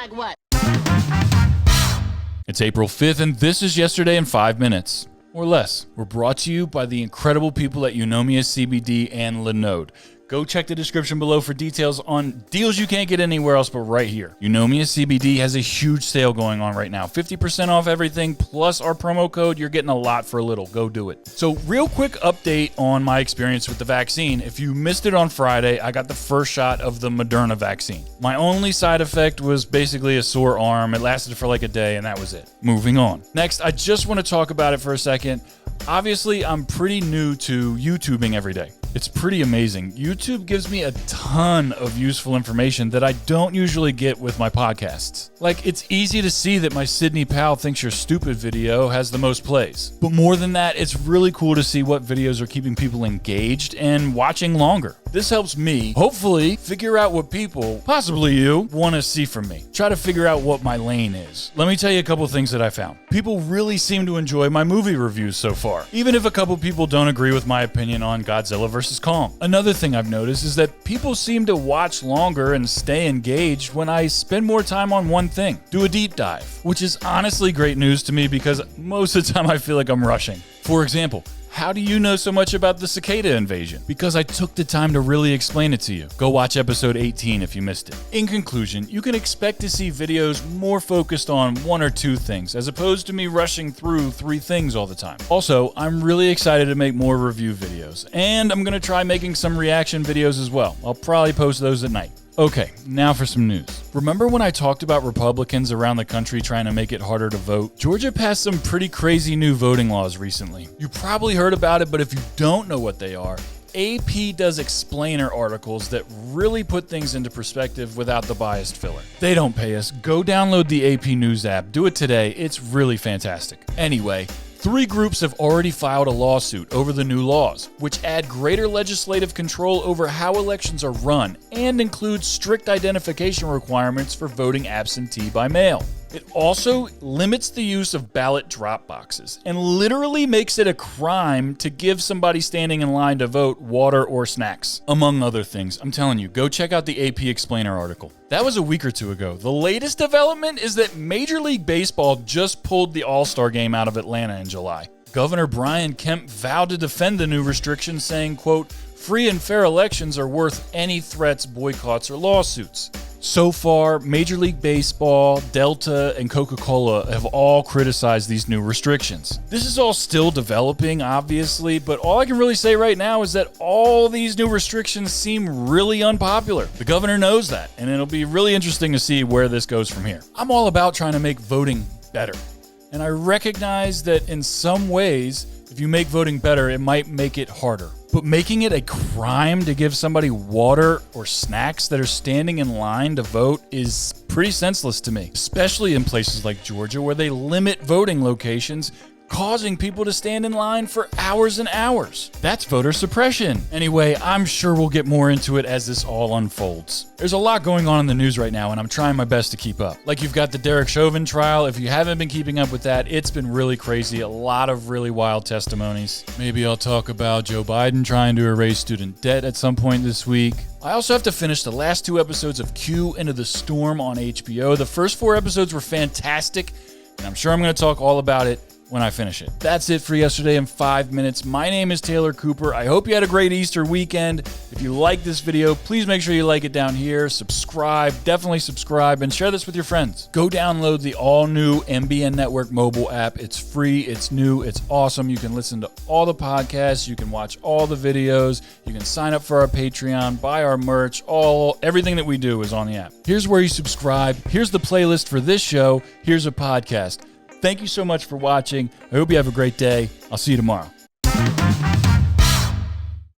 Like what? It's April 5th, and this is Yesterday in 5 Minutes, or less. We're brought to you by the incredible people at Eunomia CBD and Linode. Go check the description below for details on deals you can't get anywhere else but right here. Eunomia CBD has a huge sale going on right now. 50% off everything, plus our promo code. You're getting a lot for a little. Go do it. So real quick update on my experience with the vaccine. If you missed it on Friday, I got the first shot of the Moderna vaccine. My only side effect was basically a sore arm. It lasted for like a day, and that was it. Moving on. Next, I just want to talk about it for a second. Obviously, I'm pretty new to YouTubing every day. It's pretty amazing. YouTube gives me a ton of useful information that I don't usually get with my podcasts. Like, it's easy to see that my Sydney Powell Thinks You're Stupid video has the most plays. But more than that, it's really cool to see what videos are keeping people engaged and watching longer. This helps me, hopefully, figure out what people, possibly you, want to see from me. Try to figure out what my lane is. Let me tell you a couple things that I found. People really seem to enjoy my movie reviews so far, even if a couple people don't agree with my opinion on Godzilla vs. Kong. Another thing I've noticed is that people seem to watch longer and stay engaged when I spend more time on one thing, do a deep dive, which is honestly great news to me because most of the time I feel like I'm rushing. For example, how do you know so much about the cicada invasion? Because I took the time to really explain it to you. Go watch episode 18 if you missed it. In conclusion, you can expect to see videos more focused on one or two things, as opposed to me rushing through 3 things all the time. Also, I'm really excited to make more review videos, and I'm going to try making some reaction videos as well. I'll probably post those at night. Okay, now for some news. Remember when I talked about Republicans around the country trying to make it harder to vote? Georgia passed some pretty crazy new voting laws recently. You probably heard about it, but if you don't know what they are, AP does explainer articles that really put things into perspective without the biased filler. They don't pay us. Go download the AP News app. Do it today. It's really fantastic. Anyway, 3 groups have already filed a lawsuit over the new laws, which add greater legislative control over how elections are run and include strict identification requirements for voting absentee by mail. It also limits the use of ballot drop boxes and literally makes it a crime to give somebody standing in line to vote water or snacks, among other things. I'm telling you, go check out the AP Explainer article. That was a week or two ago. The latest development is that Major League Baseball just pulled the All Star Game out of Atlanta in July. Governor Brian Kemp vowed to defend the new restrictions, saying, quote, "Free and fair elections are worth any threats, boycotts, or lawsuits." So far, Major League Baseball, Delta, and Coca-Cola have all criticized these new restrictions. This is all still developing, obviously, but all I can really say right now is that all these new restrictions seem really unpopular. The governor knows that, and it'll be really interesting to see where this goes from here. I'm all about trying to make voting better, and I recognize that in some ways, if you make voting better, it might make it harder. But making it a crime to give somebody water or snacks that are standing in line to vote is pretty senseless to me, especially in places like Georgia where they limit voting locations, causing people to stand in line for hours and hours. That's voter suppression. Anyway, I'm sure we'll get more into it as this all unfolds. There's a lot going on in the news right now, and I'm trying my best to keep up. Like, you've got the Derek Chauvin trial. If you haven't been keeping up with that, it's been really crazy. A lot of really wild testimonies. Maybe I'll talk about Joe Biden trying to erase student debt at some point this week. I also have to finish the last 2 episodes of Q Into the Storm on HBO. The first 4 episodes were fantastic, and I'm sure I'm going to talk all about it when I finish it. That's it for Yesterday in 5 Minutes. My name is Taylor Cooper. I hope you had a great Easter weekend. If you like this video, please make sure you like it down here. Subscribe, definitely subscribe, and share this with your friends. Go download the all-new MBN Network mobile app. It's free, it's new, it's awesome. You can listen to all the podcasts, you can watch all the videos, you can sign up for our Patreon, buy our merch, everything that we do is on the app. Here's where you subscribe. Here's the playlist for this show. Here's a podcast. Thank you so much for watching. I hope you have a great day. I'll see you tomorrow.